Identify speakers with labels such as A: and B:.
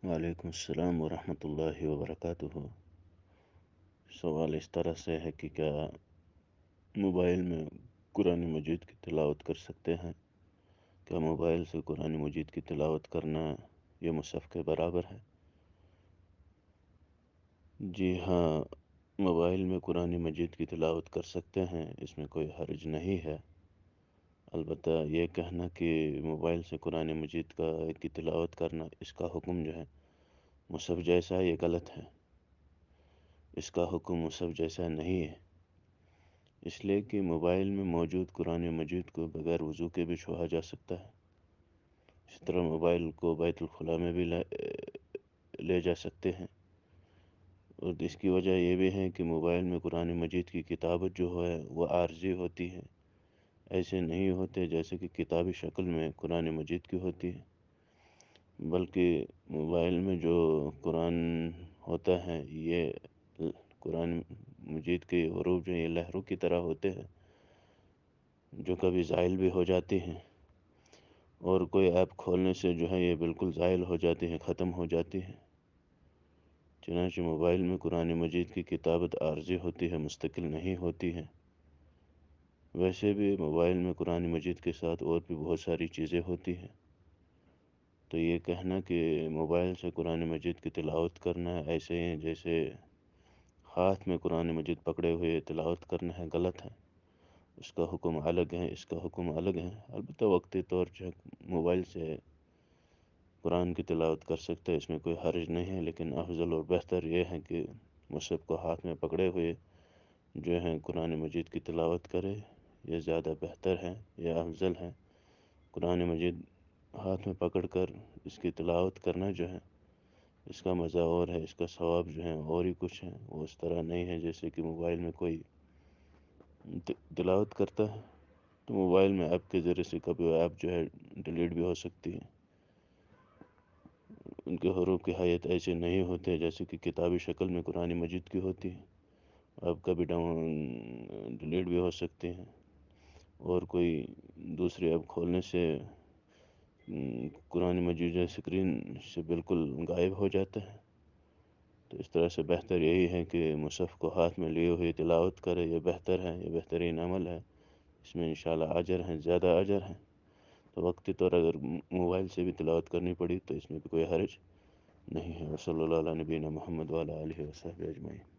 A: وعلیکم السلام ورحمۃ اللہ وبرکاتہ۔ سوال اس طرح سے ہے کہ کیا موبائل میں قرآن مجید کی تلاوت کر سکتے ہیں؟ کیا موبائل سے قرآن مجید کی تلاوت کرنا یہ مصحف کے برابر ہے؟ جی ہاں، موبائل میں قرآن مجید کی تلاوت کر سکتے ہیں، اس میں کوئی حرج نہیں ہے۔ البتہ یہ کہنا کہ موبائل سے قرآن مجید کی تلاوت کرنا، اس کا حکم جو ہے مصحف جیسا، یہ غلط ہے۔ اس کا حکم مصحف جیسا نہیں ہے، اس لیے کہ موبائل میں موجود قرآن مجید کو بغیر وضو کے بھی چھوا جا سکتا ہے۔ اس طرح موبائل کو بیت الخلاء میں بھی لے جا سکتے ہیں، اور اس کی وجہ یہ بھی ہے کہ موبائل میں قرآن مجید کی کتابت جو ہے وہ عارضی ہوتی ہے، ایسے نہیں ہوتے جیسے کہ کتابی شکل میں قرآن مجید کی ہوتی ہے، بلکہ موبائل میں جو قرآن ہوتا ہے، یہ قرآن مجید کے حروف جو یہ لہروں کی طرح ہوتے ہیں، جو کبھی زائل بھی ہو جاتی ہیں، اور کوئی ایپ کھولنے سے جو ہے یہ بالکل زائل ہو جاتی ہیں، ختم ہو جاتی ہیں۔ چنانچہ موبائل میں قرآن مجید کی کتابت عارضی ہوتی ہے، مستقل نہیں ہوتی ہے۔ ویسے بھی موبائل میں قرآن مجید کے ساتھ اور بھی بہت ساری چیزیں ہوتی ہیں، تو یہ کہنا کہ موبائل سے قرآن مجید کی تلاوت کرنا ایسے ہی جیسے ہاتھ میں قرآن مجید پکڑے ہوئے تلاوت کرنا ہے، غلط ہے۔ اس کا حکم الگ ہے، اس کا حکم الگ ہے۔ البتہ وقتی طور سے موبائل سے قرآن کی تلاوت کر سکتے ہیں، اس میں کوئی حرج نہیں ہے، لیکن افضل اور بہتر یہ ہے کہ مصحف کو ہاتھ میں پکڑے ہوئے جو ہے قرآن مجید کی تلاوت کرے، یہ زیادہ بہتر ہے، یہ افضل ہے۔ قرآن مجید ہاتھ میں پکڑ کر اس کی تلاوت کرنا جو ہے، اس کا مزہ اور ہے، اس کا ثواب جو ہے اور ہی کچھ ہے۔ وہ اس طرح نہیں ہے جیسے کہ موبائل میں کوئی تلاوت کرتا ہے، تو موبائل میں ایپ کے ذریعے سے کبھی وہ ایپ جو ہے ڈیلیٹ بھی ہو سکتی ہے۔ ان کے حروف کی حیت ایسے نہیں ہوتے جیسے کہ کتابی شکل میں قرآن مجید کی ہوتی ہے، اب کبھی ڈیلیٹ بھی ہو سکتے ہیں، اور کوئی دوسری ایپ کھولنے سے قرآن مجید اسکرین سے بالکل غائب ہو جاتا ہے۔ تو اس طرح سے بہتر یہی ہے کہ مصحف کو ہاتھ میں لیے ہوئے تلاوت کرے، یہ بہتر ہے، یہ بہترین عمل ہے، اس میں انشاءاللہ اجر ہیں، زیادہ اجر ہیں۔ تو وقتی طور اگر موبائل سے بھی تلاوت کرنی پڑی تو اس میں بھی کوئی حرج نہیں ہے۔ وصلی اللہ علیہ نبینا محمد وعلی آلہ وصحبہ اجمعین۔